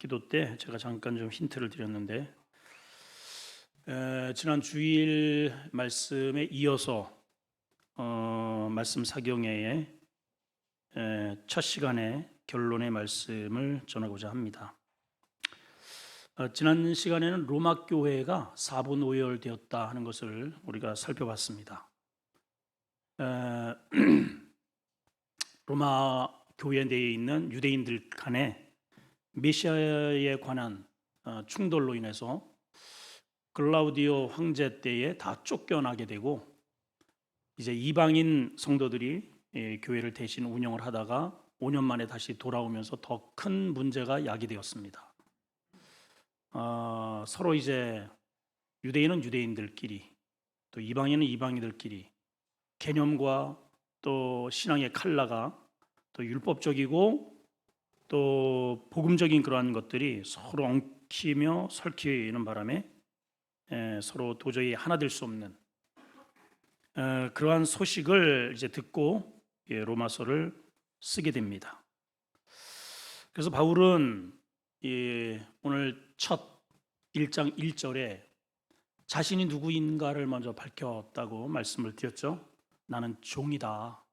기도 때 제가 잠깐 좀 힌트를 드렸는데 지난 주일 말씀에 이어서 말씀 사경회의 첫 시간에 결론의 말씀을 전하고자 합니다. 지난 시간에는 로마 교회가 사분오열되었다 하는 것을 우리가 살펴봤습니다. 로마 교회 내에 있는 유대인들 간에 메시아에 관한 충돌로 인해서 글라우디오 황제 때에 다 쫓겨나게 되고 이제 이방인 성도들이 교회를 대신 운영을 하다가 5년 만에 다시 돌아오면서 더 큰 문제가 야기되었습니다. 서로 이제 유대인은 유대인들끼리 또 이방인은 이방인들끼리 개념과 또 신앙의 칼라가 또 율법적이고 또 복음적인 그러한 것들이 서로 엉키며 설키는 바람에 서로 도저히 하나 될 수 없는 그러한 소식을 이제 듣고 로마서를 쓰게 됩니다. 그래서 바울은 오늘 첫 1장 1절에 자신이 누구인가를 먼저 밝혔다고 말씀을 드렸죠. 나는 종이다.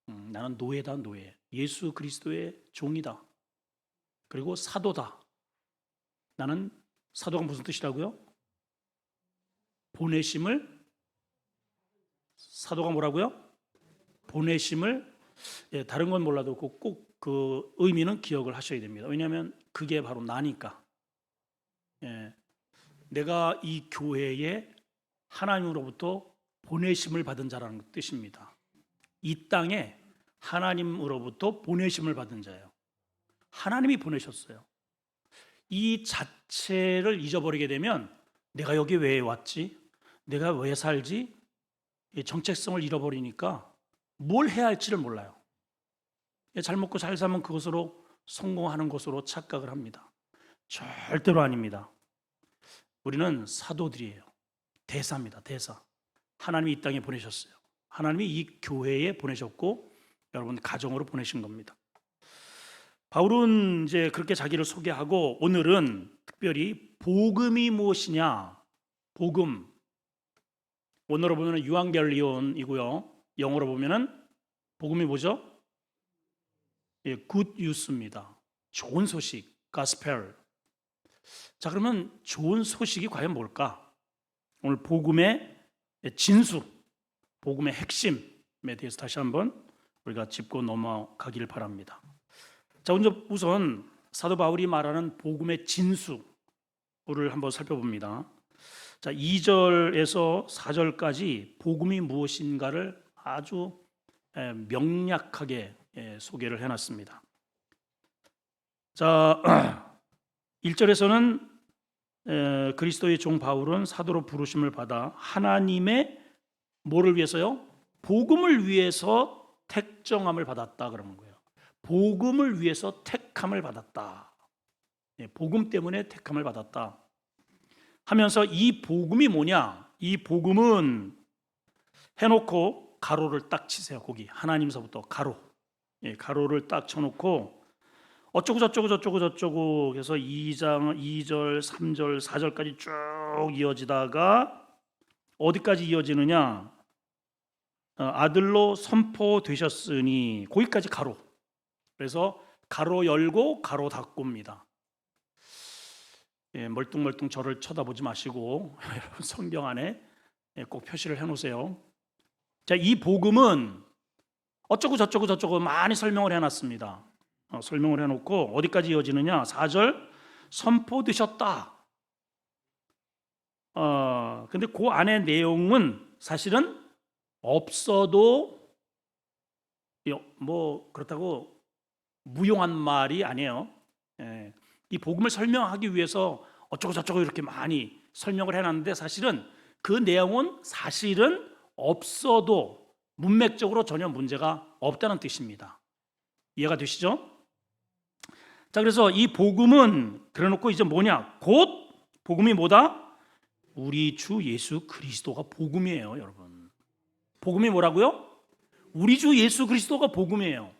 나는 노예다, 노예. 예수 그리스도의 종이다. 그리고 사도다. 나는 사도가 무슨 뜻이라고요? 보내심을 사도가 뭐라고요? 보내심을 다른 건 몰라도 꼭 그 의미는 기억을 하셔야 됩니다. 왜냐하면 그게 바로 나니까. 내가 이 교회에 하나님으로부터 보내심을 받은 자라는 뜻입니다. 이 땅에 하나님으로부터 보내심을 받은 자예요. 하나님이 보내셨어요. 이 자체를 잊어버리게 되면 내가 여기 왜 왔지? 내가 왜 살지? 이 정체성을 잃어버리니까 뭘 해야 할지를 몰라요. 잘 먹고 잘 살면 그것으로 성공하는 것으로 착각을 합니다. 절대로 아닙니다. 우리는 사도들이에요. 대사입니다. 대사. 하나님이 이 땅에 보내셨어요. 하나님이 이 교회에 보내셨고 여러분 가정으로 보내신 겁니다. 바울은 이제 그렇게 자기를 소개하고 오늘은 특별히 복음이 무엇이냐? 복음. 원어로 보면 유앙겔리온이고요. 영어로 보면은 복음이 뭐죠? 굿 뉴스입니다. 좋은 소식, 가스펠. 자, 그러면 좋은 소식이 과연 뭘까? 오늘 복음의 진수, 복음의 핵심에 대해서 다시 한번 우리가 짚고 넘어가기를 바랍니다. 자, 우선 사도 바울이 말하는 복음의 진수를 한번 살펴봅니다. 자, 2절에서 4절까지 복음이 무엇인가를 아주 명략하게 소개를 해놨습니다. 자, 1절에서는 그리스도의 종 바울은 사도로 부르심을 받아 하나님의 뭐를 위해서요? 복음을 위해서 택정함을 받았다 그러는 거예요. 복음을 위해서 택함을 받았다. 복음 때문에 택함을 받았다 하면서 이 복음이 뭐냐? 이 복음은 해놓고 가로를 딱 치세요. 거기 하나님서부터 가로를 딱 쳐놓고 어쩌고 저쩌고 해서 2장 2절 3절 4절까지 쭉 이어지다가 어디까지 이어지느냐? 아들로 선포되셨으니 거기까지 가로. 그래서 가로 열고 가로 닫고입니다. 멀뚱멀뚱 저를 쳐다보지 마시고 여러분 성경 안에 꼭 표시를 해놓으세요. 자, 이 복음은 어쩌고 저쩌고 많이 설명을 해놨습니다. 설명을 해놓고 어디까지 이어지느냐? 4절 선포되셨다. 근데 그 안에 내용은 사실은 없어도 뭐 그렇다고 무용한 말이 아니에요. 이 복음을 설명하기 위해서 어쩌고 저쩌고 이렇게 많이 설명을 해놨는데 사실은 그 내용은 사실은 없어도 문맥적으로 전혀 문제가 없다는 뜻입니다. 이해가 되시죠? 자, 그래서 이 복음은 그래놓고 이제 뭐냐? 곧 복음이 뭐다? 우리 주 예수 그리스도가 복음이에요, 여러분. 복음이 뭐라고요? 우리 주 예수 그리스도가 복음이에요.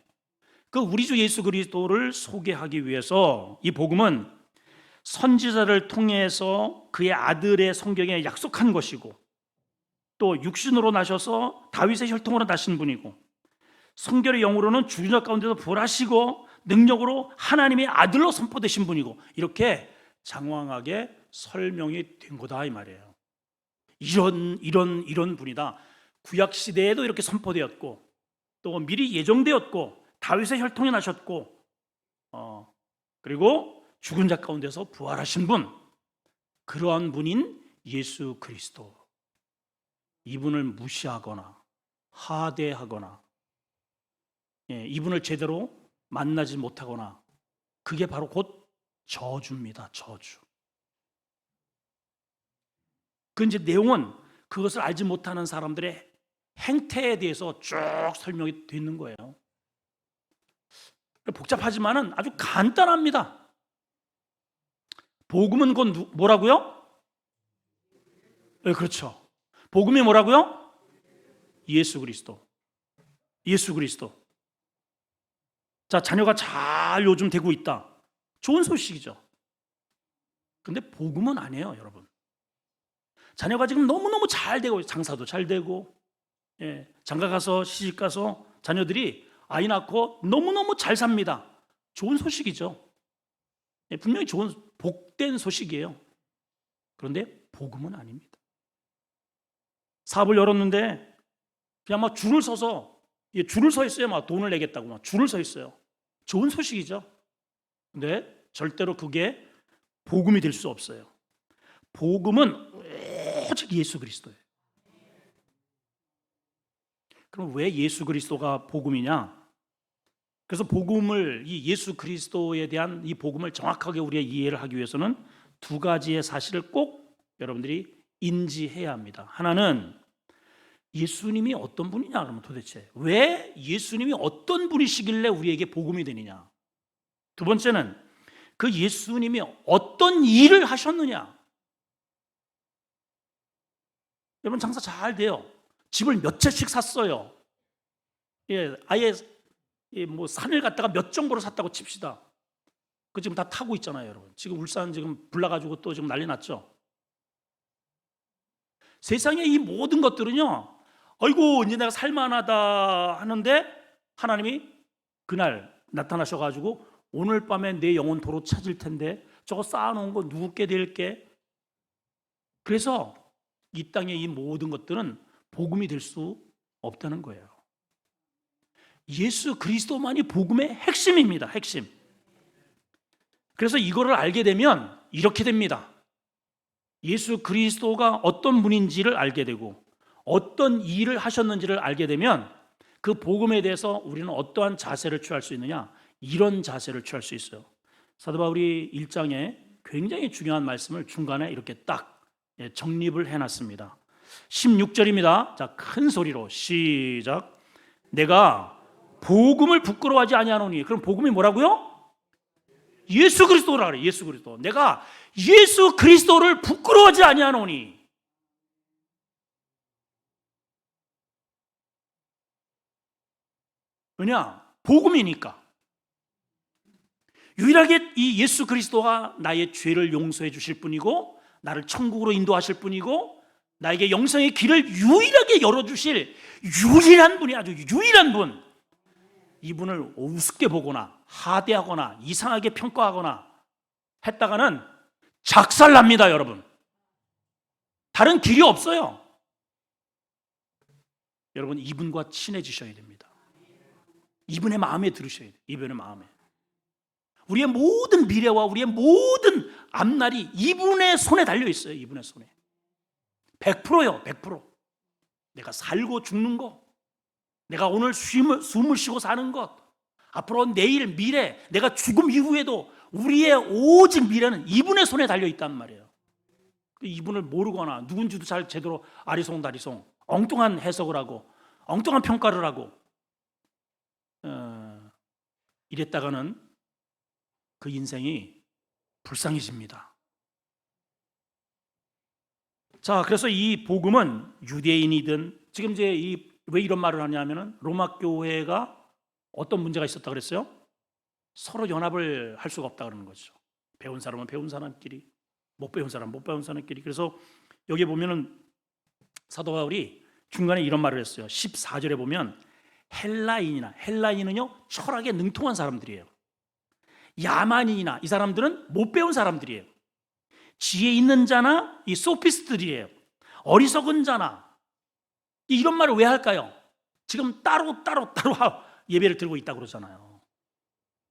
그 우리 주 예수 그리스도를 소개하기 위해서 이 복음은 선지자를 통해서 그의 아들의 성경에 약속한 것이고, 또 육신으로 나셔서 다윗의 혈통으로 나신 분이고, 성결의 영으로는 죽은 자 가운데서 부활하시고 능력으로 하나님의 아들로 선포되신 분이고, 이렇게 장황하게 설명이 된 거다 이 말이에요. 이런 분이다. 구약 시대에도 이렇게 선포되었고, 또 미리 예정되었고, 다윗의 혈통에 나셨고, 그리고 죽은 자 가운데서 부활하신 분, 그러한 분인 예수 그리스도. 이분을 무시하거나 하대하거나, 이분을 제대로 만나지 못하거나, 그게 바로 곧 저주입니다. 저주. 그 이제 내용은 그것을 알지 못하는 사람들의 행태에 대해서 쭉 설명이 되어 있는 거예요. 복잡하지만은 아주 간단합니다. 복음은 곧 뭐라고요? 네, 그렇죠. 복음이 뭐라고요? 예수 그리스도. 예수 그리스도. 자, 자녀가 잘 요즘 되고 있다. 좋은 소식이죠. 근데 복음은 아니에요, 여러분. 자녀가 지금 너무너무 잘 되고, 장사도 잘 되고, 장가 가서 시집 가서 자녀들이 아이 낳고 너무너무 잘 삽니다. 좋은 소식이죠. 분명히 좋은 복된 소식이에요. 그런데 복음은 아닙니다. 사업을 열었는데 그냥 막 줄을 서서, 줄을 서 있어요. 막 돈을 내겠다고 막 줄을 서 있어요. 좋은 소식이죠. 근데 절대로 그게 복음이 될 수 없어요. 복음은 오직 예수 그리스도예요. 그럼 왜 예수 그리스도가 복음이냐? 그래서 복음을, 이 예수 그리스도에 대한 이 복음을 정확하게 우리가 이해를 하기 위해서는 두 가지의 사실을 꼭 여러분들이 인지해야 합니다. 하나는 예수님이 어떤 분이냐? 그러면 도대체 왜 예수님이 어떤 분이시길래 우리에게 복음이 되느냐? 두 번째는 그 예수님이 어떤 일을 하셨느냐? 여러분 장사 잘 돼요. 집을 몇 채씩 샀어요. 아예 뭐 산을 갖다가 몇 정보를 샀다고 칩시다. 그 지금 다 타고 있잖아요, 여러분. 지금 울산 지금 불나가지고 또 지금 난리 났죠. 세상에 이 모든 것들은요, 아이고 이제 내가 살만하다 하는데 하나님이 그날 나타나셔가지고 오늘 밤에 내 영혼 도로 찾을 텐데 저거 쌓아놓은 거 누구께 될게. 그래서 이 땅의 이 모든 것들은 복음이 될 수 없다는 거예요. 예수 그리스도만이 복음의 핵심입니다. 핵심. 그래서 이거를 알게 되면 이렇게 됩니다. 예수 그리스도가 어떤 분인지를 알게 되고 어떤 일을 하셨는지를 알게 되면 그 복음에 대해서 우리는 어떠한 자세를 취할 수 있느냐? 이런 자세를 취할 수 있어요. 사도 바울이 1장에 굉장히 중요한 말씀을 중간에 이렇게 딱 정립을 해놨습니다. 16절입니다. 자, 큰 소리로 시작. 내가 복음을 부끄러워하지 아니하노니. 그럼 복음이 뭐라고요? 예수 그리스도라 그래. 예수 그리스도. 내가 예수 그리스도를 부끄러워하지 아니하노니. 왜냐? 복음이니까. 유일하게 이 예수 그리스도가 나의 죄를 용서해 주실 분이고 나를 천국으로 인도하실 분이고 나에게 영생의 길을 유일하게 열어주실 유일한 분이, 아주 유일한 분. 이분을 우습게 보거나 하대하거나 이상하게 평가하거나 했다가는 작살납니다, 여러분. 다른 길이 없어요. 여러분, 이분과 친해지셔야 됩니다. 이분의 마음에 들으셔야 돼요. 이분의 마음에. 우리의 모든 미래와 우리의 모든 앞날이 이분의 손에 달려 있어요. 이분의 손에. 100%요. 100%. 내가 살고 죽는 거, 내가 오늘 숨을 쉬고 사는 것, 앞으로 내일 미래, 내가 죽음 이후에도 우리의 오직 미래는 이분의 손에 달려 있단 말이에요. 이분을 모르거나 누군지도 잘 제대로 아리송다리송 엉뚱한 해석을 하고 엉뚱한 평가를 하고 이랬다가는 그 인생이 불쌍해집니다. 자, 그래서 이 복음은 유대인이든, 지금 이제 왜 이런 말을 하냐면은 로마 교회가 어떤 문제가 있었다 그랬어요? 서로 연합을 할 수가 없다 그러는 거죠. 배운 사람은 배운 사람끼리, 못 배운 사람은 못 배운 사람끼리. 그래서 여기 보면은 사도 바울이 중간에 이런 말을 했어요. 14절에 보면 헬라인은요 철학에 능통한 사람들이에요. 야만인이나 이 사람들은 못 배운 사람들이에요. 지혜 있는 자나 이 소피스트들이에요. 어리석은 자나. 이런 말을 왜 할까요? 지금 따로 예배를 드리고 있다고 그러잖아요.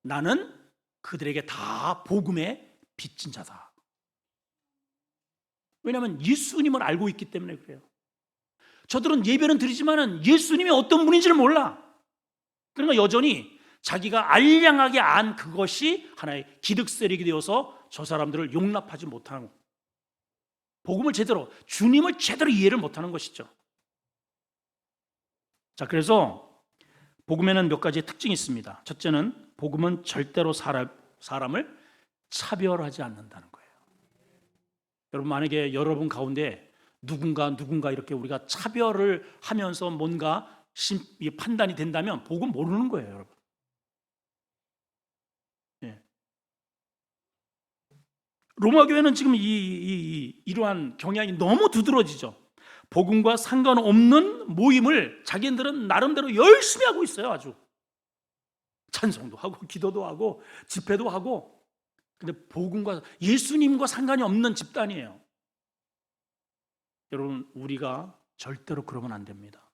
나는 그들에게 다 복음에 빚진 자다. 왜냐하면 예수님을 알고 있기 때문에 그래요. 저들은 예배는 드리지만 예수님이 어떤 분인지를 몰라. 그러니까 여전히 자기가 알량하게 안 그것이 하나의 기득세력이 되어서 저 사람들을 용납하지 못하는, 복음을 제대로, 주님을 제대로 이해를 못하는 것이죠. 자, 그래서 복음에는 몇 가지 특징이 있습니다. 첫째는 복음은 절대로 사람을 차별하지 않는다는 거예요. 여러분, 만약에 여러분 가운데 누군가 이렇게 우리가 차별을 하면서 뭔가 판단이 된다면 복음 모르는 거예요, 여러분. 예. 로마 교회는 지금 이러한 경향이 너무 두드러지죠. 복음과 상관없는 모임을 자기들은 나름대로 열심히 하고 있어요. 아주 찬송도 하고 기도도 하고 집회도 하고. 근데 복음과 예수님과 상관이 없는 집단이에요. 여러분, 우리가 절대로 그러면 안 됩니다.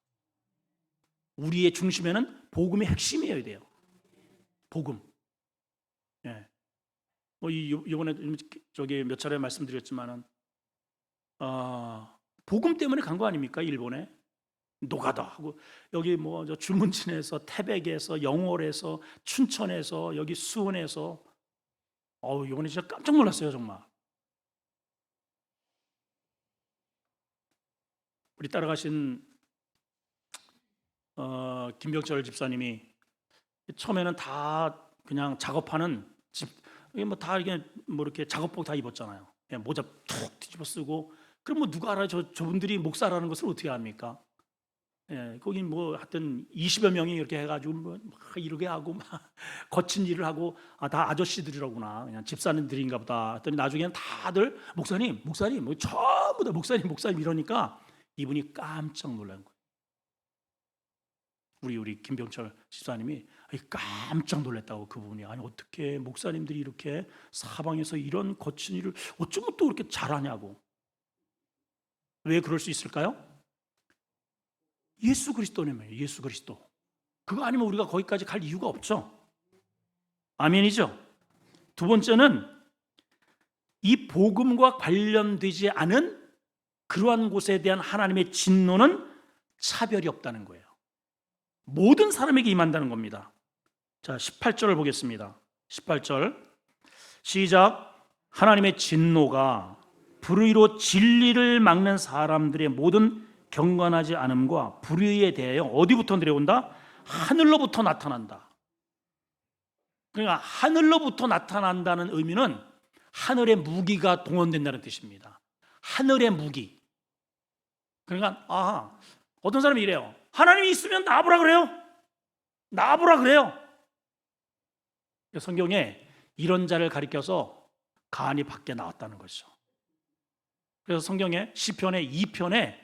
우리의 중심에는 복음의 핵심이어야 돼요. 복음. 예. 이번에 저기 몇 차례 말씀드렸지만은 복음 때문에 간 거 아닙니까? 일본에 노가다 하고 여기 뭐 저 주문진에서 태백에서 영월에서 춘천에서 여기 수원에서 이번에 진짜 깜짝 놀랐어요, 정말. 우리 따라가신 김병철 집사님이 처음에는 다 그냥 작업하는 이게 뭐 다 이게 뭐 이렇게 작업복 다 입었잖아요. 그냥 모자 툭 뒤집어 쓰고. 그럼 뭐 누가 알아? 저분들이 목사라는 것을 어떻게 압니까? 예, 거기 뭐 하여튼 20여 명이 이렇게 해가지고 막 이렇게 하고 막 거친 일을 하고 다 아저씨들이라구나, 그냥 집사님들인가 보다 했더니 나중에는 다들 목사님 뭐 전부 다 목사님 이러니까 이분이 깜짝 놀란 거예요. 우리 김병철 집사님이 깜짝 놀랐다고. 그분이 아니 어떻게 목사님들이 이렇게 사방에서 이런 거친 일을 어쩌면 또 이렇게 잘하냐고. 왜 그럴 수 있을까요? 예수 그리스도네요. 예수 그리스도. 그거 아니면 우리가 거기까지 갈 이유가 없죠. 아멘이죠. 두 번째는 이 복음과 관련되지 않은 그러한 곳에 대한 하나님의 진노는 차별이 없다는 거예요. 모든 사람에게 임한다는 겁니다. 자, 18절을 보겠습니다. 18절 시작. 하나님의 진노가 불의로 진리를 막는 사람들의 모든 경건하지 않음과 불의에 대하여 어디부터 내려온다? 하늘로부터 나타난다. 그러니까 하늘로부터 나타난다는 의미는 하늘의 무기가 동원된다는 뜻입니다. 하늘의 무기. 그러니까 어떤 사람이 이래요. 하나님이 있으면 나보라 그래요. 나보라 그래요. 성경에 이런 자를 가리켜서 간이 밖에 나왔다는 것이죠. 그래서 성경에 시편의 2편에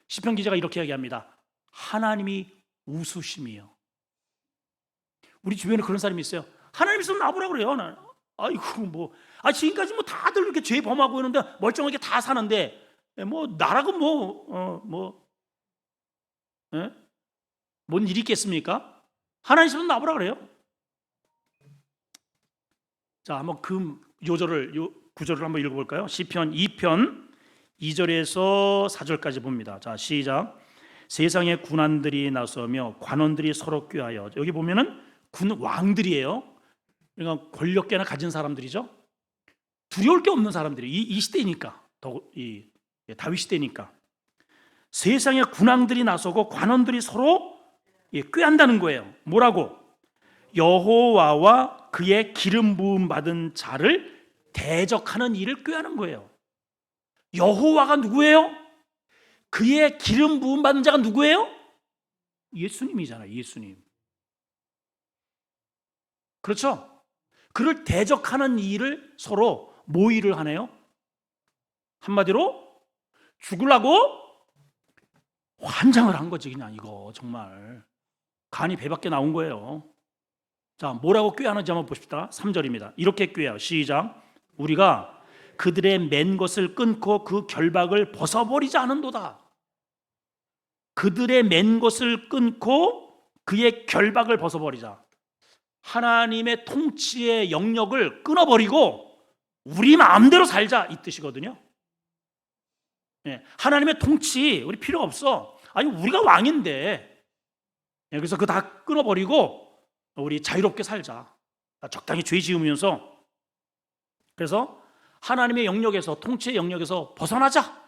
시편 기자가 이렇게 이야기합니다. 하나님이 우수심이요. 우리 주변에 그런 사람이 있어요. 하나님 있으면 나보라 그래요. 아이고 지금까지 뭐 다들 이렇게 죄 범하고 있는데 멀쩡하게 다 사는데 뭐 나라고 뭔 일이 있겠습니까? 하나님 있으면 나보라 그래요. 자, 한번 요 구절을 한번 읽어볼까요? 시편 2편 2절에서 4절까지 봅니다. 자, 시작. 세상의 군환들이 나서며 관원들이 서로 꾀하여. 여기 보면은 왕들이에요. 그러니까 권력계나 가진 사람들이죠. 두려울 게 없는 사람들이 이 시대니까, 다윗 시대니까. 세상의 군왕들이 나서고 관원들이 서로 꾀한다는 거예요. 뭐라고? 여호와와 그의 기름 부음 받은 자를 대적하는 일을 꾀하는 거예요. 여호와가 누구예요? 그의 기름 부음 받은 자가 누구예요? 예수님이잖아요. 예수님. 그렇죠? 그를 대적하는 일을 서로 모의를 하네요. 한마디로 죽으려고 환장을 한 거지. 그냥 이거 정말 간이 배 밖에 나온 거예요. 자, 뭐라고 꾀하는지 한번 봅시다. 3절입니다. 이렇게 꾀해요. 시작. 우리가 그들의 맨 것을 끊고 그 결박을 벗어버리지 않은도다. 그들의 맨 것을 끊고 그의 결박을 벗어버리자. 하나님의 통치의 영역을 끊어버리고 우리 마음대로 살자, 이 뜻이거든요. 하나님의 통치 우리 필요 없어. 아니, 우리가 왕인데. 그래서 그거 다 끊어버리고 우리 자유롭게 살자. 적당히 죄 지으면서. 그래서 하나님의 영역에서, 통치의 영역에서 벗어나자.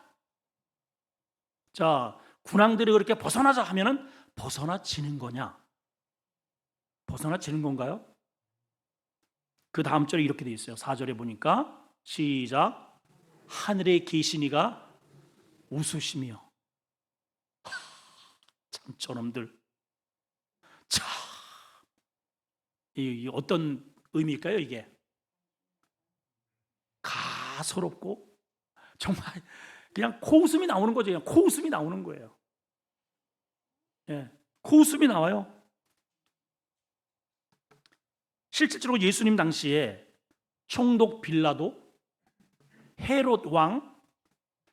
자, 군왕들이 그렇게 벗어나자 하면은 벗어나지는 거냐? 벗어나지는 건가요? 그 다음 절에 이렇게 돼 있어요. 4절에 보니까 시작. 하늘에 계신 이가 웃으시며. 참 저놈들. 참, 이 어떤 의미일까요? 이게 가소롭고 정말 그냥 코웃음이 나오는 거죠. 그냥 코웃음이 나오는 거예요. 코웃음이 나와요. 실질적으로 예수님 당시에 총독 빌라도, 헤롯 왕,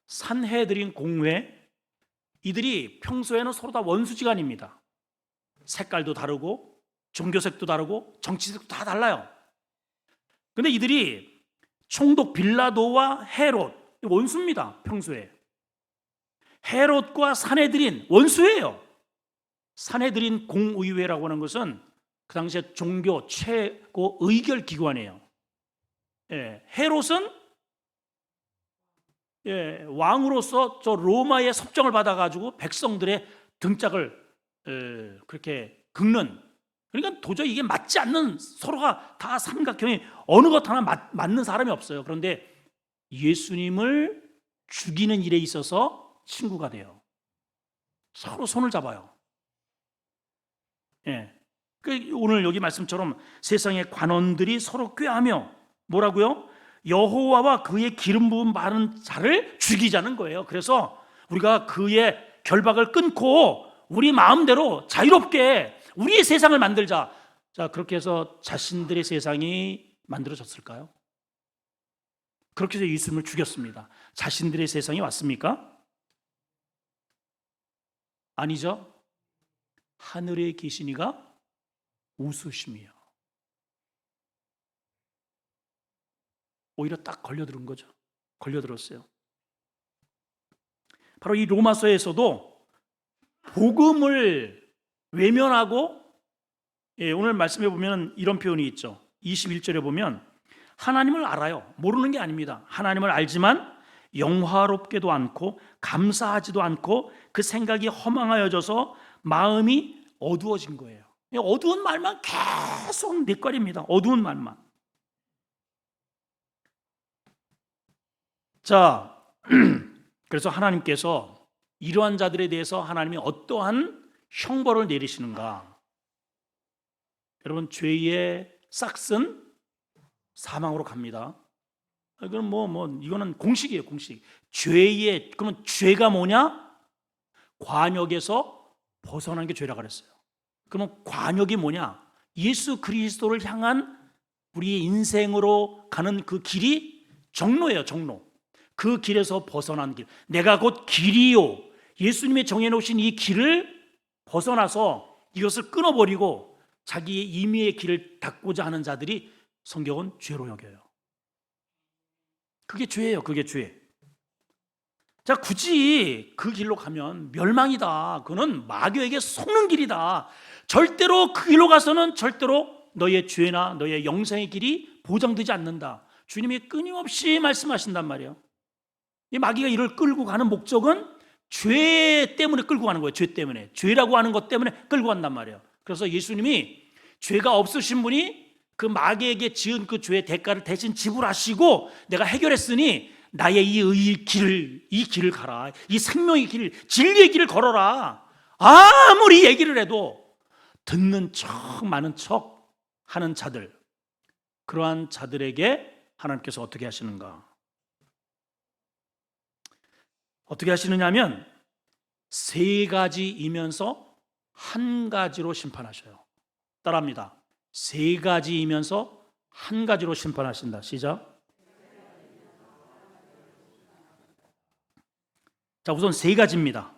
산헤드린 공회, 이들이 평소에는 서로 다 원수지간입니다. 색깔도 다르고 종교색도 다르고 정치색도 다 달라요. 근데 이들이 총독 빌라도와 헤롯, 원수입니다. 평소에. 헤롯과 산헤드린 원수예요. 산헤드린 공의회라고 하는 것은 그 당시에 종교 최고 의결 기관이에요. 헤롯은 왕으로서 저 로마의 섭정을 받아가지고 백성들의 등짝을 그렇게 긁는, 그러니까 도저히 이게 맞지 않는, 서로가 다 삼각형이 어느 것 하나 맞는 사람이 없어요. 그런데 예수님을 죽이는 일에 있어서 친구가 돼요. 서로 손을 잡아요. 오늘 여기 말씀처럼 세상의 관원들이 서로 꾀하며 뭐라고요? 여호와와 그의 기름 부음 많은 자를 죽이자는 거예요. 그래서 우리가 그의 결박을 끊고 우리 마음대로 자유롭게 우리의 세상을 만들자. 자, 그렇게 해서 자신들의 세상이 만들어졌을까요? 그렇게 해서 예수님을 죽였습니다. 자신들의 세상이 왔습니까? 아니죠. 하늘에 계신 이가 웃으시며. 오히려 딱 걸려들은 거죠. 걸려들었어요. 바로 이 로마서에서도 복음을 외면하고, 오늘 말씀해 보면 이런 표현이 있죠. 21절에 보면 하나님을 알아요. 모르는 게 아닙니다. 하나님을 알지만 영화롭게도 않고 감사하지도 않고 그 생각이 허망하여져서 마음이 어두워진 거예요. 어두운 말만 계속 넷거립니다. 어두운 말만. 자, 그래서 하나님께서 이러한 자들에 대해서 하나님이 어떠한 형벌을 내리시는가? 여러분, 죄의 싹은 사망으로 갑니다. 그럼 이거는 공식이에요, 공식. 그러면 죄가 뭐냐? 관역에서 벗어난 게 죄라 그랬어요. 그러면 관역이 뭐냐? 예수 그리스도를 향한 우리의 인생으로 가는 그 길이 정로예요, 정로. 그 길에서 벗어난 길. 내가 곧 길이요. 예수님이 정해놓으신 이 길을 벗어나서 이것을 끊어버리고 자기의 임의의 길을 닫고자 하는 자들이 성경은 죄로 여겨요. 그게 죄예요. 그게 죄. 자, 굳이 그 길로 가면 멸망이다. 그는 마귀에게 속는 길이다. 절대로 그 길로 가서는 절대로 너의 죄나 너의 영생의 길이 보장되지 않는다. 주님이 끊임없이 말씀하신단 말이에요. 이 마귀가 이를 끌고 가는 목적은 죄 때문에 끌고 가는 거예요. 죄 때문에. 죄라고 하는 것 때문에 끌고 간단 말이에요. 그래서 예수님이 죄가 없으신 분이 그 마귀에게 지은 그 죄의 대가를 대신 지불하시고 내가 해결했으니 나의 이 길을 가라. 이 생명의 길, 진리의 길을 걸어라. 아무리 얘기를 해도 듣는 척 많은 척 하는 자들, 그러한 자들에게 하나님께서 어떻게 하시는가? 어떻게 하시느냐면 세 가지이면서 한 가지로 심판하셔요. 따라합니다. 세 가지이면서 한 가지로 심판하신다. 시작. 자, 우선 세 가지입니다.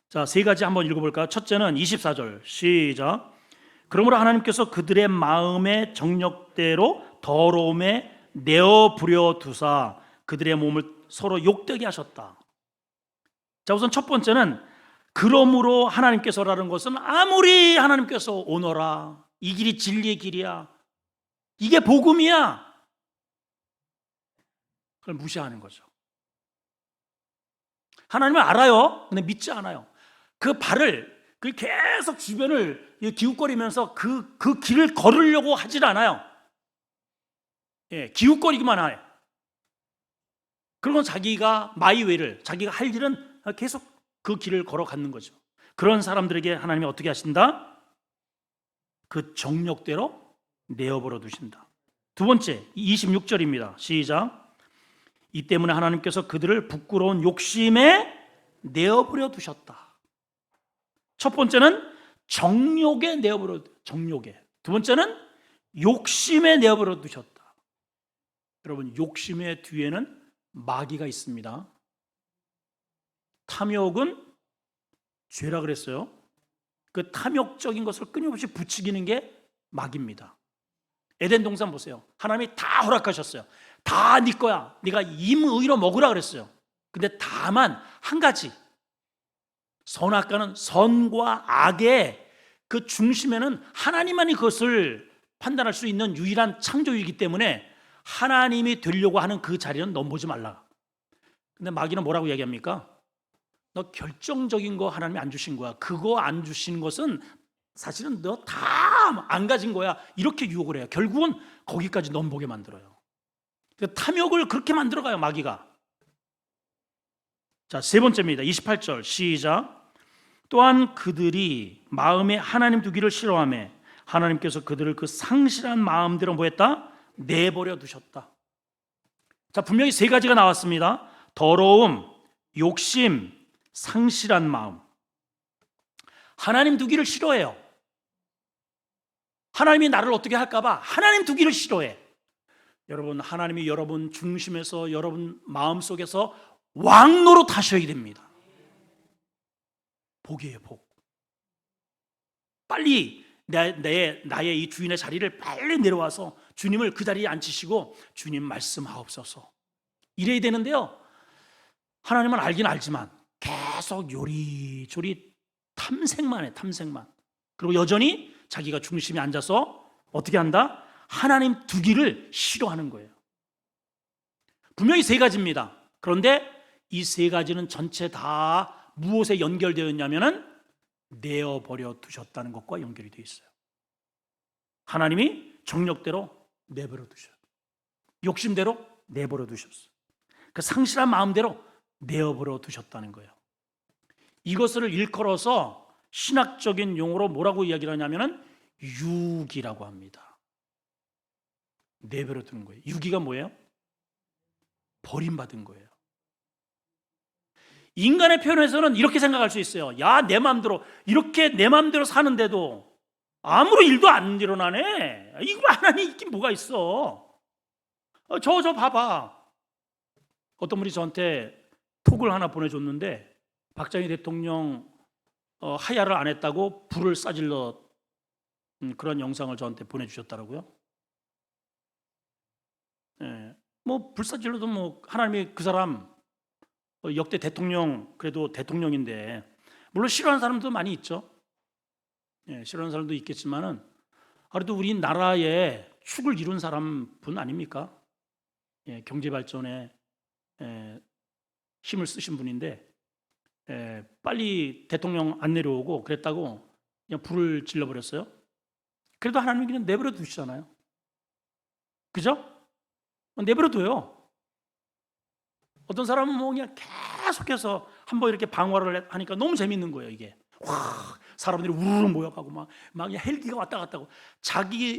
자, 세 가지 한번 읽어볼까요? 첫째는 24절 시작. 그러므로 하나님께서 그들의 마음의 정욕대로 더러움에 내어부려 두사 그들의 몸을 서로 욕되게 하셨다. 자, 우선 첫 번째는 그러므로 하나님께서라는 것은 아무리 하나님께서 오너라, 이 길이 진리의 길이야, 이게 복음이야, 그걸 무시하는 거죠. 하나님을 알아요. 근데 믿지 않아요. 그 발을 계속 주변을 기웃거리면서 그 길을 걸으려고 하질 않아요. 예, 기웃거리기만 해요. 그리고 자기가 마이웨이를, 자기가 할 일은 계속 그 길을 걸어가는 거죠. 그런 사람들에게 하나님이 어떻게 하신다? 그 정욕대로 내어버려 두신다. 두 번째 26절입니다. 시작. 이 때문에 하나님께서 그들을 부끄러운 욕심에 내어버려 두셨다. 첫 번째는 정욕에 내어버려, 정욕에. 두 번째는 욕심에 내어버려 두셨다. 여러분, 욕심의 뒤에는 마귀가 있습니다. 탐욕은 죄라 그랬어요. 그 탐욕적인 것을 끊임없이 부추기는 게 마귀입니다. 에덴 동산 보세요. 하나님이 다 허락하셨어요. 다 네 거야. 네가 임의로 먹으라 그랬어요. 근데 다만 한 가지, 선악과는 선과 악의 그 중심에는 하나님만이 그것을 판단할 수 있는 유일한 창조이기 때문에 하나님이 되려고 하는 그 자리는 넘보지 말라. 근데 마귀는 뭐라고 이야기합니까? 너 결정적인 거 하나님이 안 주신 거야. 그거 안 주신 것은 사실은 너 다 안 가진 거야. 이렇게 유혹을 해요. 결국은 거기까지 넘보게 만들어요. 탐욕을 그렇게 만들어가요, 마귀가. 자, 세 번째입니다. 28절 시작. 또한 그들이 마음에 하나님 두기를 싫어하며 하나님께서 그들을 그 상실한 마음대로 뭐 했다? 내버려 두셨다. 자, 분명히 세 가지가 나왔습니다. 더러움, 욕심, 상실한 마음. 하나님 두기를 싫어해요. 하나님이 나를 어떻게 할까봐 하나님 두기를 싫어해. 여러분, 하나님이 여러분 중심에서, 여러분 마음속에서 왕노릇 하셔야 됩니다. 복이에요, 복. 빨리 나의 이 주인의 자리를 빨리 내려와서 주님을 그 자리에 앉히시고 주님 말씀하옵소서 이래야 되는데요, 하나님은 알긴 알지만 계속 요리조리 탐색만 해, 탐색만. 그리고 여전히 자기가 중심에 앉아서 어떻게 한다? 하나님 두기를 싫어하는 거예요. 분명히 세 가지입니다. 그런데 이 세 가지는 전체 다 무엇에 연결되어 있냐면은 내어버려 두셨다는 것과 연결이 되어 있어요. 하나님이 정욕대로 내버려 두셔요. 욕심대로 내버려 두셨어요. 그 상실한 마음대로 내어버려 두셨다는 거예요. 이것을 일컬어서 신학적인 용어로 뭐라고 이야기를 하냐면은 유기라고 합니다. 내버려 두는 거예요. 유기가 뭐예요? 버림받은 거예요. 인간의 표현에서는 이렇게 생각할 수 있어요. 야, 내 마음대로 이렇게 내 마음대로 사는데도 아무런 일도 안 일어나네. 이거 하나님 있긴 뭐가 있어. 저 봐봐. 어떤 분이 저한테 톡을 하나 보내줬는데 박정희 대통령 하야를 안 했다고 불을 싸질러 그런 영상을 저한테 보내주셨더라고요. 예, 뭐 불사질러도 뭐 하나님이 그 사람 역대 대통령, 그래도 대통령인데 물론 싫어하는 사람도 많이 있죠. 예, 싫어하는 사람도 있겠지만은 그래도 우리 나라의 축을 이룬 사람 분 아닙니까? 예, 경제 발전에 힘을 쓰신 분인데 빨리 대통령 안 내려오고 그랬다고 그냥 불을 질러버렸어요. 그래도 하나님이 그냥 내버려 두시잖아요. 그죠? 내버려둬요. 어떤 사람은 뭐 그냥 계속해서 한번 이렇게 방화를 하니까 너무 재밌는 거예요. 이게 와, 사람들이 우르르 모여가고 막 헬기가 왔다 갔다 하고,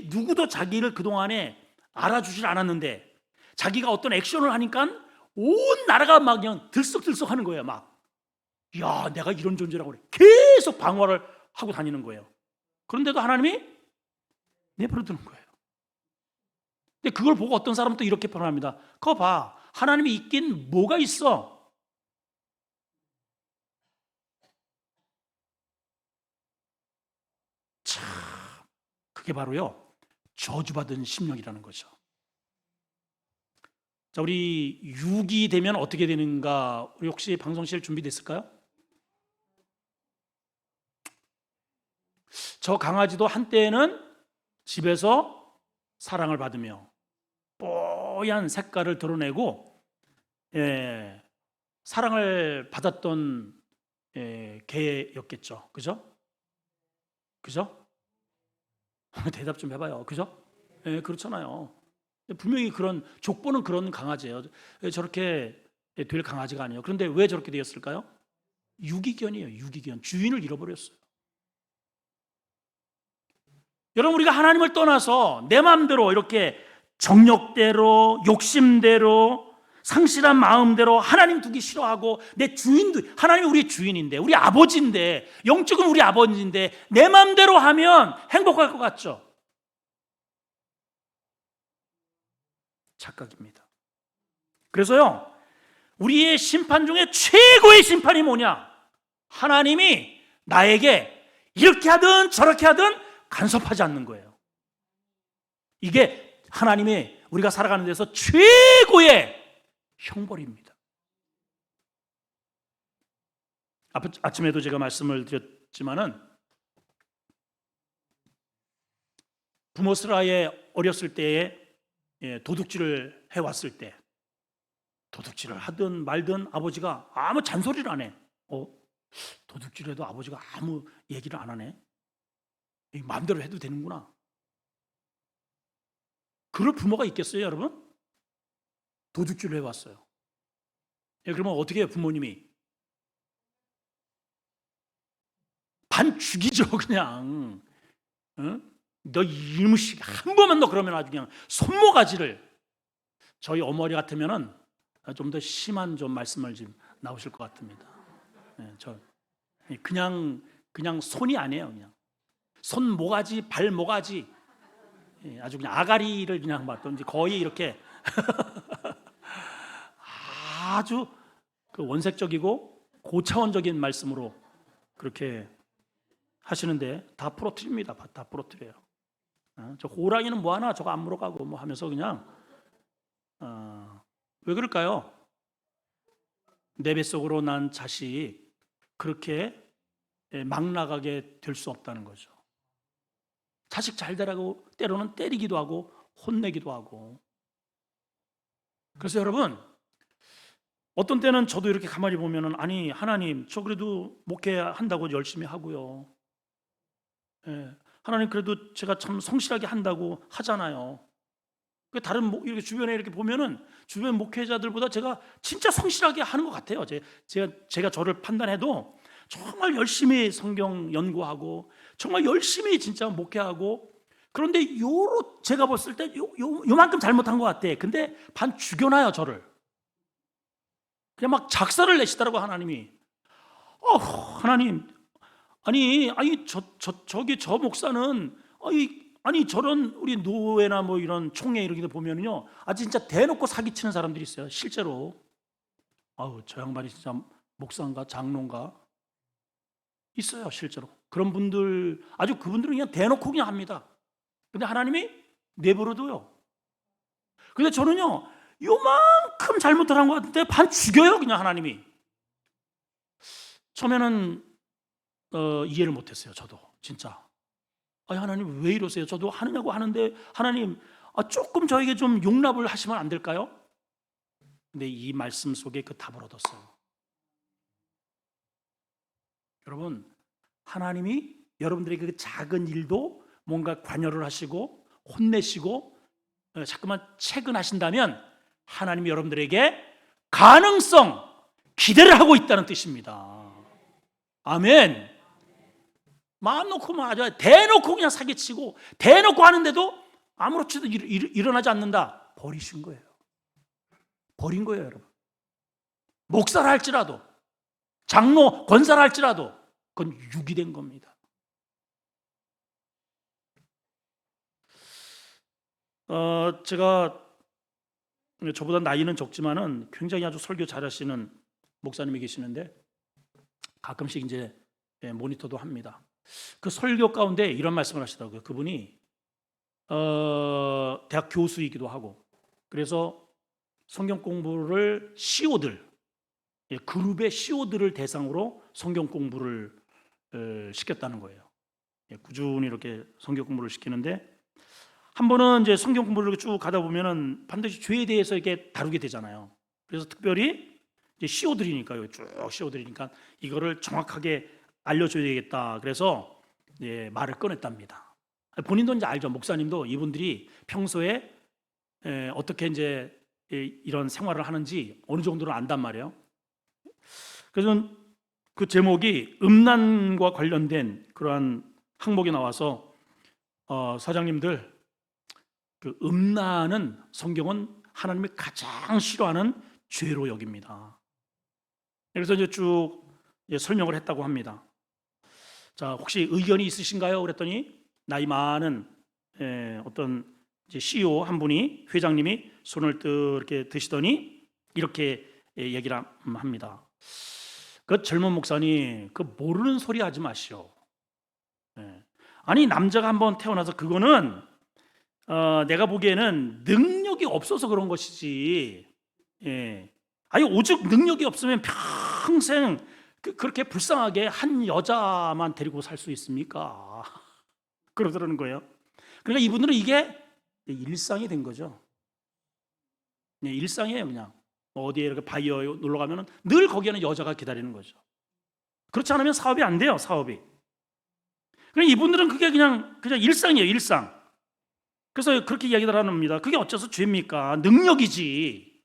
누구도 자기를 그동안에 알아주질 않았는데 자기가 어떤 액션을 하니까 온 나라가 막 그냥 들썩들썩 하는 거예요. 막, 야, 내가 이런 존재라고 그래. 계속 방어를 하고 다니는 거예요. 그런데도 하나님이 내버려 두는 거예요. 근데 그걸 보고 어떤 사람은 또 이렇게 표현합니다. 그거 봐, 하나님이 있긴 뭐가 있어? 참, 그게 바로요, 저주받은 심령이라는 거죠. 자, 우리 6이 되면 어떻게 되는가? 우리 혹시 방송실 준비됐을까요? 저 강아지도 한때는 집에서 사랑을 받으며 뽀얀 색깔을 드러내고, 사랑을 받았던 개였겠죠. 그죠? 대답 좀 해봐요. 그죠? 그렇잖아요. 분명히 그런 족보는 그런 강아지예요. 저렇게 될 강아지가 아니에요. 그런데 왜 저렇게 되었을까요? 유기견이에요. 유기견. 주인을 잃어버렸어요. 여러분, 우리가 하나님을 떠나서 내 마음대로 이렇게 정욕대로, 욕심대로, 상실한 마음대로 하나님 두기 싫어하고, 내 주인도, 하나님이 우리 주인인데, 우리 아버지인데, 영적은 우리 아버지인데 내 마음대로 하면 행복할 것 같죠? 착각입니다. 그래서요, 우리의 심판 중에 최고의 심판이 뭐냐? 하나님이 나에게 이렇게 하든 저렇게 하든 간섭하지 않는 거예요. 이게 하나님의, 우리가 살아가는 데서 최고의 형벌입니다. 아침에도 제가 말씀을 드렸지만은, 부모 슬하에 어렸을 때에 도둑질을 해왔을 때, 도둑질을 하든 말든 아버지가 아무 잔소리를 안 해. 도둑질해도 아버지가 아무 얘기를 안 하네. 마음대로 해도 되는구나. 그럴 부모가 있겠어요, 여러분? 도둑질을 해왔어요. 그러면 어떻게 해요, 부모님이? 반 죽이죠, 그냥. 너 이무식, 한 번만 더 그러면 아주 그냥 손모가지를. 저희 어머니 같으면은 좀 더 심한 좀 말씀을 지금 나오실 것 같습니다. 저 그냥 손이 아니에요. 그냥 손모가지, 발모가지, 아주 그냥 아가리를 그냥 맞던지 거의 이렇게 아주 그 원색적이고 고차원적인 말씀으로 그렇게 하시는데, 다 부러뜨립니다. 다 부러뜨려요. 저 호랑이는 뭐하나 저거 안 물어가고 뭐 하면서 그냥, 왜 그럴까요? 내 뱃속으로 난 자식 그렇게 막 나가게 될 수 없다는 거죠. 자식 잘 되라고 때로는 때리기도 하고 혼내기도 하고. 그래서 여러분, 어떤 때는 저도 이렇게 가만히 보면은, 아니 하나님, 저 그래도 목회한다고 열심히 하고요. 하나님, 그래도 제가 참 성실하게 한다고 하잖아요. 다른 이렇게 주변에 이렇게 보면은 주변 목회자들보다 제가 진짜 성실하게 하는 것 같아요. 제가 저를 판단해도 정말 열심히 성경 연구하고 정말 열심히 진짜 목회하고, 그런데 제가 봤을 때 요만큼 잘못한 것 같아. 근데 반 죽여놔요, 저를. 그냥 막 작사를 내시더라고, 하나님이. 하나님, 아니 저기 저 목사는 아니 저런 우리 노회나 뭐 이런 총회 이런 데 보면은요, 아주 진짜 대놓고 사기치는 사람들이 있어요, 실제로. 저 양반이 진짜 목사인가 장로인가 있어요, 실제로. 그런 분들, 아주 그분들은 그냥 대놓고 그냥 합니다. 근데 하나님이 내버려둬요. 근데 저는요, 요만큼 잘못을 한 것 같은데 반 죽여요, 그냥 하나님이. 처음에는 이해를 못했어요, 저도 진짜. 하나님 왜 이러세요? 저도 하느냐고 하는데 하나님, 조금 저에게 좀 용납을 하시면 안 될까요? 근데 이 말씀 속에 그 답을 얻었어요. 여러분, 하나님이 여러분들에게 그 작은 일도 뭔가 관여를 하시고 혼내시고 자꾸만 채근하신다면, 하나님이 여러분들에게 가능성, 기대를 하고 있다는 뜻입니다. 아멘. 마음 놓고 맞아 대놓고 그냥 사기치고 대놓고 하는데도 아무렇지도 일어나지 않는다. 버리신 거예요. 버린 거예요, 여러분. 목사를 할지라도 장로, 권사를 할지라도 그건 육이 된 겁니다. 제가 저보다 나이는 적지만은 굉장히 아주 설교 잘하시는 목사님이 계시는데 가끔씩 이제 모니터도 합니다. 그 설교 가운데 이런 말씀을 하시더라고요. 그분이 대학 교수이기도 하고 그래서 성경 공부를 CEO들, 그룹의 CEO들을 대상으로 성경 공부를 시켰다는 거예요. 꾸준히 이렇게 성경 공부를 시키는데 한 번은 이제 성경 공부를 쭉 가다 보면은 반드시 죄에 대해서 이렇게 다루게 되잖아요. 그래서 특별히 이제 CEO들이니까요, 쭉 CEO들이니까 이거를 정확하게 알려줘야 되겠다. 그래서 말을 꺼냈답니다. 본인도 이제 알죠. 목사님도 이분들이 평소에 어떻게 이제 이런 생활을 하는지 어느 정도는 안단 말이에요. 그래서 그 제목이 음란과 관련된 그러한 항목이 나와서 사장님들 그 음란은 성경은 하나님이 가장 싫어하는 죄로 여깁니다. 그래서 이제 쭉 설명을 했다고 합니다. 자, 혹시 의견이 있으신가요? 그랬더니 나이 많은 어떤 이제 CEO 한 분이 회장님이 손을 이렇게 드시더니 이렇게 얘기를 합니다. 그 젊은 목사님, 그 모르는 소리 하지 마시오. 아니 남자가 한번 태어나서 그거는 내가 보기에는 능력이 없어서 그런 것이지. 아니 오죽 능력이 없으면 평생 그렇게 불쌍하게 한 여자만 데리고 살 수 있습니까? 그러더라는 거예요. 그러니까 이분들은 이게 일상이 된 거죠. 일상이에요. 그냥 어디에 이렇게 바이어 놀러 가면은 늘 거기에는 여자가 기다리는 거죠. 그렇지 않으면 사업이 안 돼요. 사업이. 그러니까 이분들은 그게 그냥 일상이에요. 일상. 그래서 그렇게 이야기를 합니다. 그게 어째서 죄입니까? 능력이지.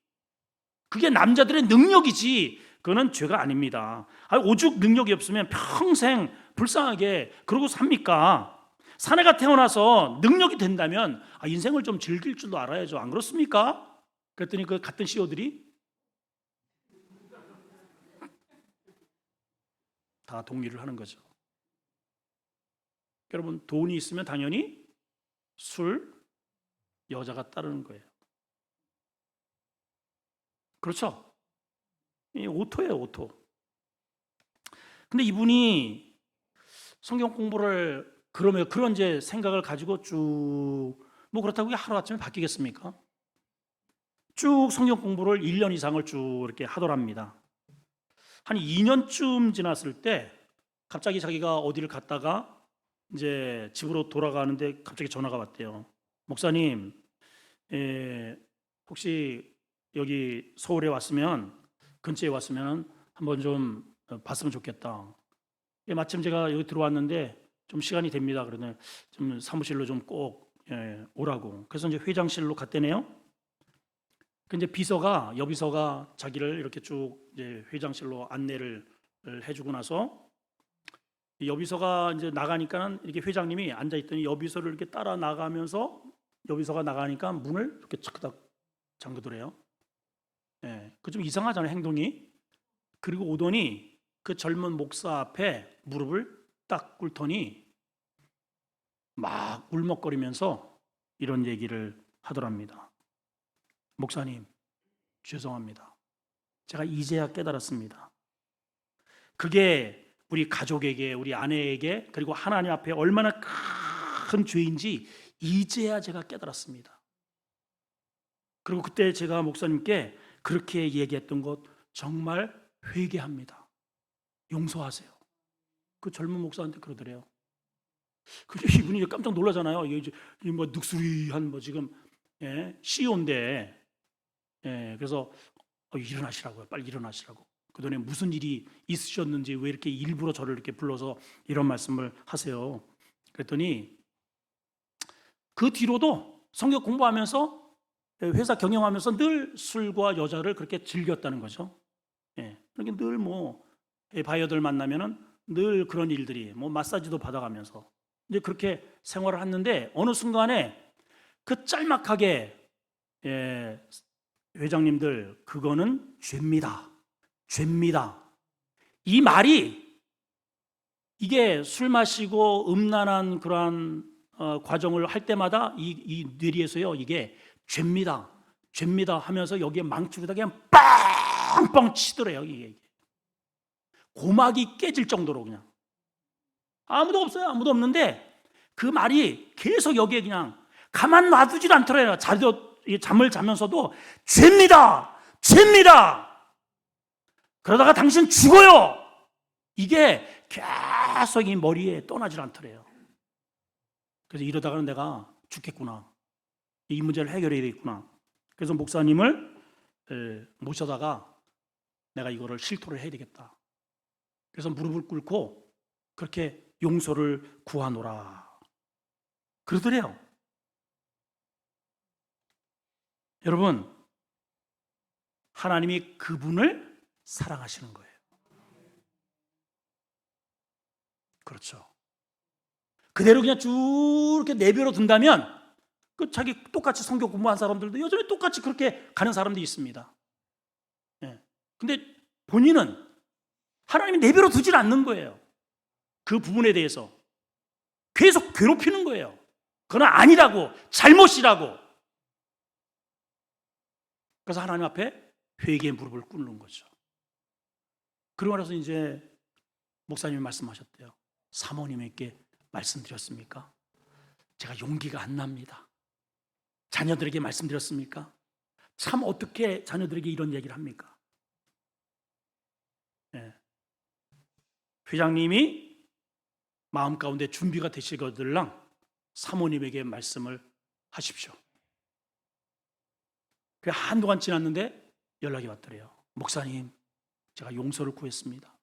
그게 남자들의 능력이지. 그거는 죄가 아닙니다. 오죽 능력이 없으면 평생 불쌍하게 그러고 삽니까? 사내가 태어나서 능력이 된다면 인생을 좀 즐길 줄도 알아야죠. 안 그렇습니까? 그랬더니 그 같은 CEO들이 다 동의를 하는 거죠. 여러분, 돈이 있으면 당연히 술, 여자가 따르는 거예요. 그렇죠? 이 오토예요, 오토. 근데 이분이 성경 공부를 그런 이제 생각을 가지고 쭉 뭐 그렇다고 하루아침에 바뀌겠습니까? 쭉 성경 공부를 1년 이상을 쭉 이렇게 하더랍니다. 한 2년쯤 지났을 때 갑자기 자기가 어디를 갔다가 이제 집으로 돌아가는데 갑자기 전화가 왔대요. 목사님, 혹시 여기 서울에 왔으면 근처에 왔으면 한번 좀 봤으면 좋겠다. 마침 제가 여기 들어왔는데 좀 시간이 됩니다. 그러더니 좀 사무실로 좀 꼭 오라고. 그래서 이제 회장실로 갔대네요. 그 이제 여비서가 자기를 이렇게 쭉 이제 회장실로 안내를 해주고 나서 여비서가 이제 나가니까는 이렇게 회장님이 앉아 있더니 여비서를 이렇게 따라 나가면서 여비서가 나가니까 문을 이렇게 착딱 잠그더래요. 그 좀 이상하잖아요, 행동이. 그리고 오더니 그 젊은 목사 앞에 무릎을 딱 꿇더니 막 울먹거리면서 이런 얘기를 하더랍니다. 목사님, 죄송합니다. 제가 이제야 깨달았습니다. 그게 우리 가족에게, 우리 아내에게, 그리고 하나님 앞에 얼마나 큰 죄인지 이제야 제가 깨달았습니다. 그리고 그때 제가 목사님께 그렇게 얘기했던 것 정말 회개합니다. 용서하세요. 그 젊은 목사한테 그러더래요. 그래서 이분이 깜짝 놀라잖아요. 이게 뭐 늑수리한 뭐 지금 CEO인데, 그래서 일어나시라고요. 빨리 일어나시라고. 그동안에 무슨 일이 있으셨는지 왜 이렇게 일부러 저를 이렇게 불러서 이런 말씀을 하세요. 그랬더니 그 뒤로도 성경 공부하면서 회사 경영하면서 늘 술과 여자를 그렇게 즐겼다는 거죠. 그렇게 늘 뭐 바이어들 만나면은 늘 그런 일들이 뭐 마사지도 받아가면서 이제 그렇게 생활을 했는데 어느 순간에 그 짤막하게 회장님들 그거는 죄입니다. 죄입니다. 이 말이 이게 술 마시고 음란한 그러한 과정을 할 때마다 이 뇌리에서요 이게 죄입니다. 죄입니다 하면서 여기에 망치로다 그냥 빵빵 치더래요. 이게 고막이 깨질 정도로 그냥 아무도 없어요. 아무도 없는데 그 말이 계속 여기에 그냥 가만 놔두질 않더래요. 잠을 자면서도 죄입니다. 죄입니다. 그러다가 당신 죽어요. 이게 계속 이 머리에 떠나질 않더래요. 그래서 이러다가는 내가 죽겠구나. 이 문제를 해결해야 되겠구나. 그래서 목사님을 모셔다가 내가 이거를 실토를 해야 되겠다. 그래서 무릎을 꿇고 그렇게 용서를 구하노라 그러더래요. 여러분, 하나님이 그분을 사랑하시는 거예요. 그렇죠. 그대로 그냥 쭉 이렇게 내버려 둔다면 그 자기 똑같이 성경 공부한 사람들도 여전히 똑같이 그렇게 가는 사람들이 있습니다. 근데 본인은 하나님이 내버려 두질 않는 거예요. 그 부분에 대해서 계속 괴롭히는 거예요. 그건 아니라고, 잘못이라고. 그래서 하나님 앞에 회개의 무릎을 꿇는 거죠. 그러고 나서 이제 목사님이 말씀하셨대요. 사모님에게 말씀드렸습니까? 제가 용기가 안 납니다. 자녀들에게 말씀드렸습니까? 참 어떻게 자녀들에게 이런 얘기를 합니까? 회장님이 마음 가운데 준비가 되시거들랑 사모님에게 말씀을 하십시오. 그 한동안 지났는데 연락이 왔더래요. 목사님, 제가 용서를 구했습니다.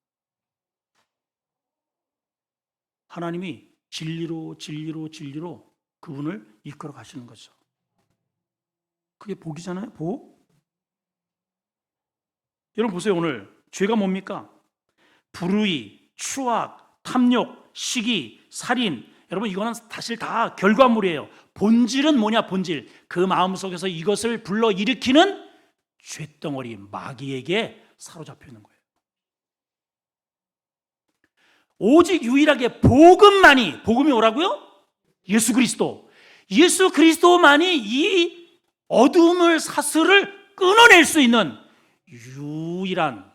하나님이 진리로 그분을 이끌어 가시는 거죠. 그게 복이잖아요. 복. 여러분 보세요. 오늘 죄가 뭡니까? 불의, 추악, 탐욕, 시기, 살인. 여러분 이거는 사실 다 결과물이에요. 본질은 뭐냐? 본질. 그 마음속에서 이것을 불러일으키는 쇳덩어리 마귀에게 사로잡혀 있는 거예요. 오직 유일하게 복음이 뭐라고요? 예수 그리스도만이 이 어둠을 사슬을 끊어낼 수 있는 유일한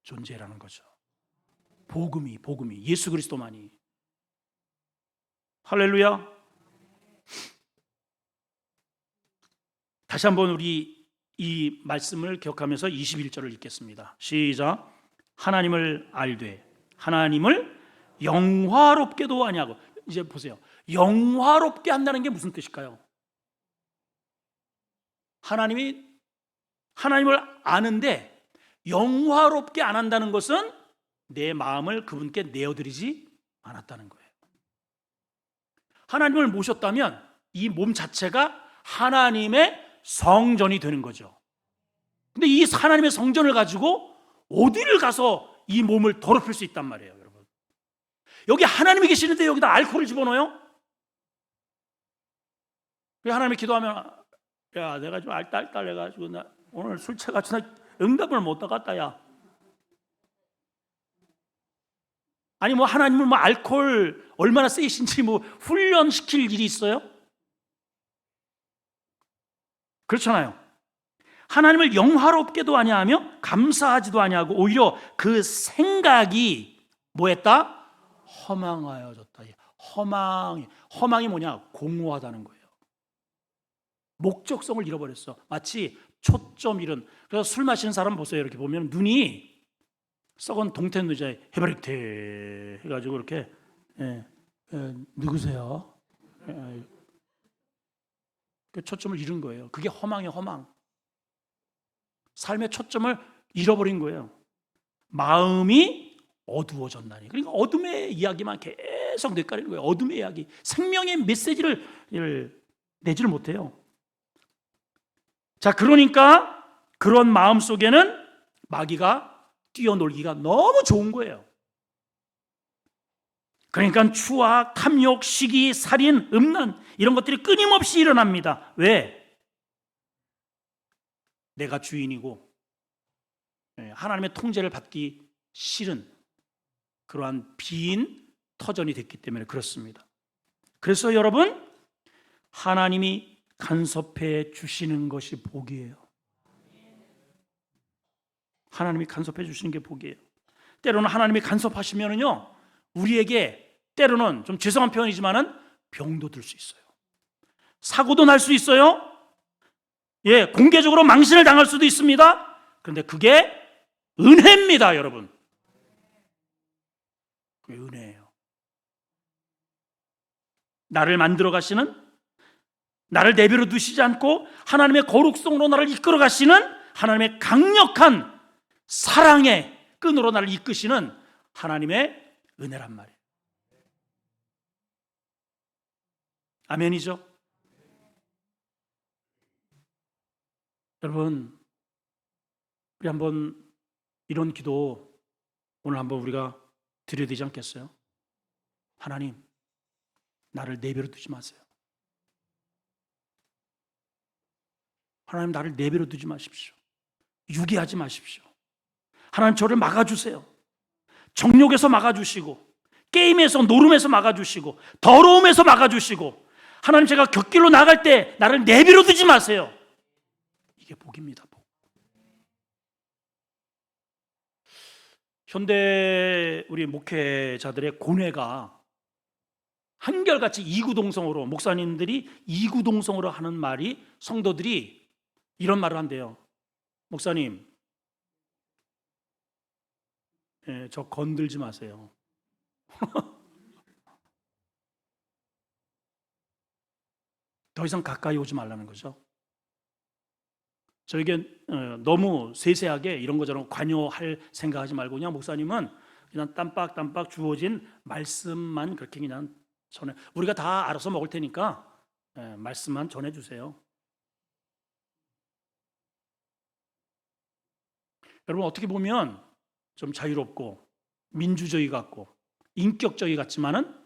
존재라는 거죠. 복음이 예수 그리스도만이. 할렐루야. 다시 한번 우리 이 말씀을 기억하면서 21절을 읽겠습니다. 시작. 하나님을 알되 하나님을 영화롭게도 아니하고. 이제 보세요. 영화롭게 한다는 게 무슨 뜻일까요? 하나님을 아는데 영화롭게 안 한다는 것은 내 마음을 그분께 내어드리지 않았다는 거예요. 하나님을 모셨다면 이 몸 자체가 하나님의 성전이 되는 거죠. 근데 이 하나님의 성전을 가지고 어디를 가서 이 몸을 더럽힐 수 있단 말이에요, 여러분. 여기 하나님이 계시는데 여기다 알코올을 집어넣어요? 하나님이 기도하면 야, 내가 좀 알딸딸 해가지고 나 오늘 술 취해가지고 나 응답을 못 하겠다, 야. 아니 뭐 하나님은 뭐 알코올 얼마나 세이신지 뭐 훈련시킬 일이 있어요? 그렇잖아요. 하나님을 영화롭게도 아니하며 감사하지도 아니하고 오히려 그 생각이 뭐했다? 허망하여졌다. 허망이 뭐냐? 공허하다는 거예요. 목적성을 잃어버렸어. 마치 초점 잃은. 그래서 술 마시는 사람 보세요. 이렇게 보면 눈이 썩은 동태는 의자에 해바릭대 해가지고 이렇게 누구세요? 그 초점을 잃은 거예요. 그게 허망이에요. 허망. 삶의 초점을 잃어버린 거예요. 마음이 어두워졌나니. 그러니까 어둠의 이야기만 계속 뇌까리는 거예요. 어둠의 이야기. 생명의 메시지를 내지를 못해요. 자, 그러니까 그런 마음 속에는 마귀가 뛰어놀기가 너무 좋은 거예요. 그러니까 추악, 탐욕, 시기, 살인, 음란 이런 것들이 끊임없이 일어납니다. 왜? 내가 주인이고 하나님의 통제를 받기 싫은 그러한 빈 터전이 됐기 때문에 그렇습니다. 그래서 여러분, 하나님이 간섭해 주시는 것이 복이에요. 하나님이 간섭해 주시는 게 복이에요. 때로는 하나님이 간섭하시면은요, 우리에게 때로는 좀 죄송한 표현이지만은 병도 들 수 있어요. 사고도 날 수 있어요. 공개적으로 망신을 당할 수도 있습니다. 그런데 그게 은혜입니다, 여러분. 그게 은혜예요. 나를 만들어 가시는, 나를 내버려 두시지 않고 하나님의 거룩성으로 나를 이끌어 가시는 하나님의 강력한 사랑의 끈으로 나를 이끄시는 하나님의 은혜란 말이에요. 아멘이죠? 여러분, 우리 한번 이런 기도 오늘 한번 우리가 드려야 되지 않겠어요? 하나님, 나를 내버려 두지 마세요. 하나님, 나를 내버려 두지 마십시오. 유기하지 마십시오. 하나님, 저를 막아주세요. 정욕에서 막아주시고, 게임에서, 노름에서 막아주시고, 더러움에서 막아주시고, 하나님, 제가 곁길로 나갈 때 나를 내버려 두지 마세요. 이게 복입니다, 복. 현대 우리 목회자들의 고뇌가 한결같이 이구동성으로, 목사님들이 이구동성으로 하는 말이, 성도들이 이런 말을 한대요. 목사님, 저 건들지 마세요. 더 이상 가까이 오지 말라는 거죠. 저에게 너무 세세하게 이런 것처럼 관여할 생각하지 말고, 그냥 목사님은 그냥 땀빡 주어진 말씀만 그렇게 그냥 전해, 우리가 다 알아서 먹을 테니까 말씀만 전해주세요. 여러분, 어떻게 보면 좀 자유롭고 민주주의 같고 인격적이 같지만은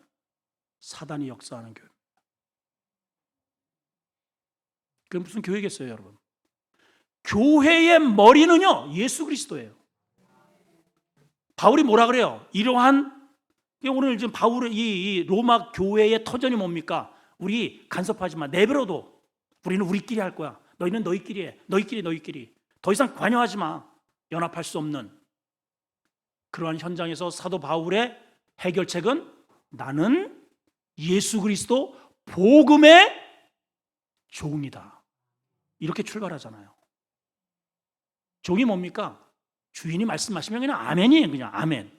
사단이 역사하는 교회. 그게 무슨 교회겠어요, 여러분? 교회의 머리는요, 예수 그리스도예요. 바울이 뭐라 그래요? 이러한, 오늘 지금 바울의 이 로마 교회의 터전이 뭡니까? 우리 간섭하지 마. 내버려둬. 우리는 우리끼리 할 거야. 너희는 너희끼리 해. 너희끼리. 더 이상 관여하지 마. 연합할 수 없는 그러한 현장에서 사도 바울의 해결책은 나는 예수 그리스도 복음의 종이다. 이렇게 출발하잖아요. 종이 뭡니까? 주인이 말씀하시면 그냥 아멘이에요. 그냥 아멘.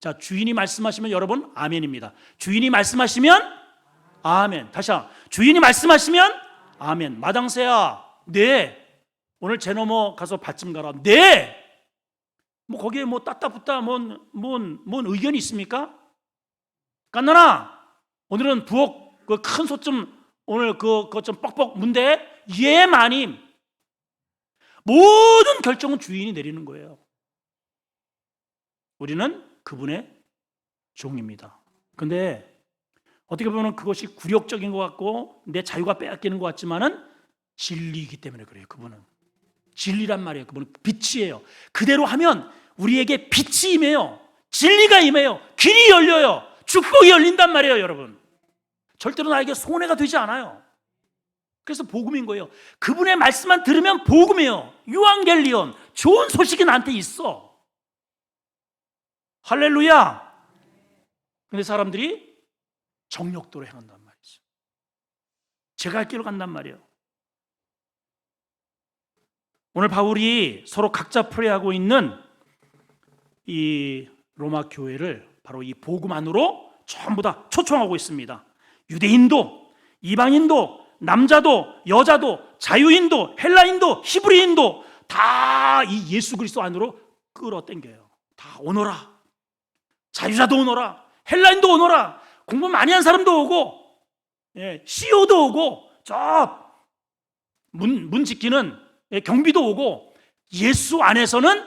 자, 주인이 말씀하시면 여러분 아멘입니다. 주인이 말씀하시면 아멘. 다시 한번. 주인이 말씀하시면 아멘. 마당새야, 네. 오늘 제 넘어 가서 밭 좀 가라. 네. 뭐 거기에 뭐 따따붙다 뭔 의견이 있습니까? 깐나나, 오늘은 부엌 그 큰 솥 좀 오늘 그거 좀 뻑뻑 문대. 예, 마님. 모든 결정은 주인이 내리는 거예요. 우리는 그분의 종입니다. 근데 어떻게 보면 그것이 굴욕적인 것 같고 내 자유가 빼앗기는 것 같지만은 진리이기 때문에 그래요. 그분은 진리란 말이에요. 그분은 빛이에요. 그대로 하면 우리에게 빛이 임해요. 진리가 임해요. 길이 열려요. 축복이 열린단 말이에요, 여러분. 절대로 나에게 손해가 되지 않아요. 그래서 복음인 거예요. 그분의 말씀만 들으면 복음이에요. 유앙겔리온, 좋은 소식이 나한테 있어. 할렐루야. 근데 사람들이 정욕도로 행한단 말이죠. 제가 할 길로 간단 말이에요. 오늘 바울이 서로 각자 프레하고 있는 이 로마 교회를 바로 이 복음 안으로 전부 다 초청하고 있습니다. 유대인도, 이방인도, 남자도, 여자도, 자유인도, 헬라인도, 히브리인도 다 이 예수 그리스도 안으로 끌어당겨요. 다 오너라. 자유자도 오너라. 헬라인도 오너라. 공부 많이 한 사람도 오고, CEO도 오고, 저 문 지키는 경비도 오고, 예수 안에서는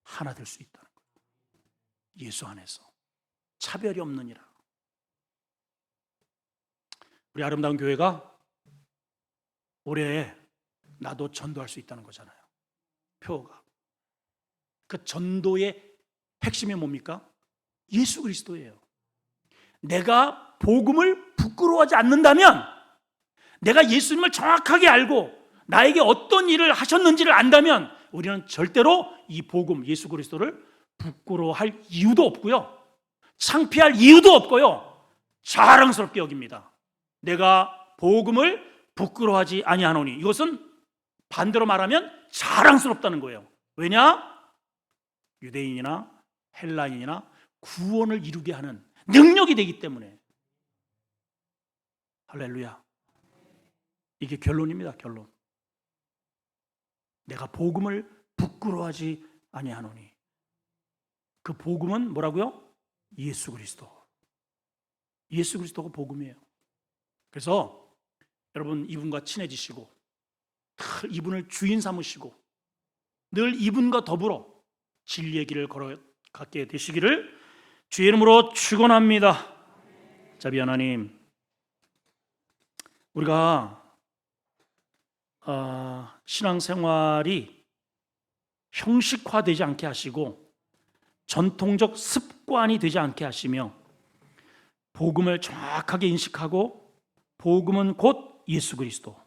하나 될 수 있다는 거예요. 예수 안에서 차별이 없느니라. 우리 아름다운 교회가 올해 나도 전도할 수 있다는 거잖아요. 표어가. 그 전도의 핵심이 뭡니까? 예수 그리스도예요. 내가 복음을 부끄러워하지 않는다면, 내가 예수님을 정확하게 알고 나에게 어떤 일을 하셨는지를 안다면 우리는 절대로 이 복음, 예수 그리스도를 부끄러워할 이유도 없고요, 창피할 이유도 없고요, 자랑스럽게 여깁니다. 내가 복음을 부끄러워하지 아니하노니, 이것은 반대로 말하면 자랑스럽다는 거예요. 왜냐? 유대인이나 헬라인이나 구원을 이루게 하는 능력이 되기 때문에. 할렐루야. 이게 결론입니다. 결론. 내가 복음을 부끄러워하지 아니하노니. 그 복음은 뭐라고요? 예수 그리스도. 예수 그리스도가 복음이에요. 그래서 여러분, 이분과 친해지시고 늘 이분을 주인 삼으시고 늘 이분과 더불어 진리의 길을 걸어가게 되시기를 주의 이름으로 축원합니다. 자비 하나님, 우리가 신앙생활이 형식화되지 않게 하시고 전통적 습관이 되지 않게 하시며 복음을 정확하게 인식하고, 복음은 곧 예수 그리스도,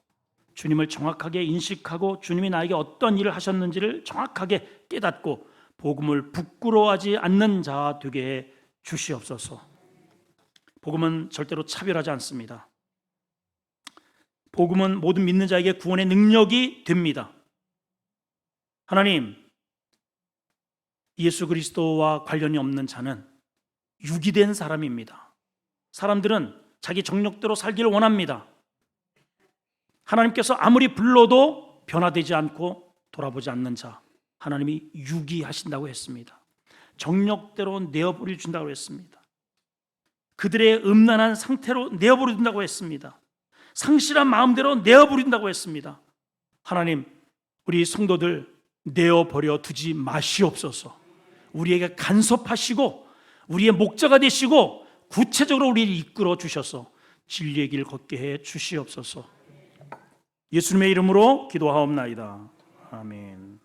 주님을 정확하게 인식하고 주님이 나에게 어떤 일을 하셨는지를 정확하게 깨닫고 복음을 부끄러워하지 않는 자 되게 해 주시옵소서. 복음은 절대로 차별하지 않습니다. 복음은 모든 믿는 자에게 구원의 능력이 됩니다. 하나님, 예수 그리스도와 관련이 없는 자는 유기된 사람입니다. 사람들은 자기 정력대로 살기를 원합니다. 하나님께서 아무리 불러도 변화되지 않고 돌아보지 않는 자, 하나님이 유기하신다고 했습니다. 정력대로 내어버려 준다고 했습니다. 그들의 음란한 상태로 내어버려 준다고 했습니다. 상실한 마음대로 내어버려 준다고 했습니다. 하나님, 우리 성도들 내어버려 두지 마시옵소서. 우리에게 간섭하시고 우리의 목자가 되시고 구체적으로 우리를 이끌어 주셔서 진리의 길 걷게 해 주시옵소서. 예수님의 이름으로 기도하옵나이다. 아멘.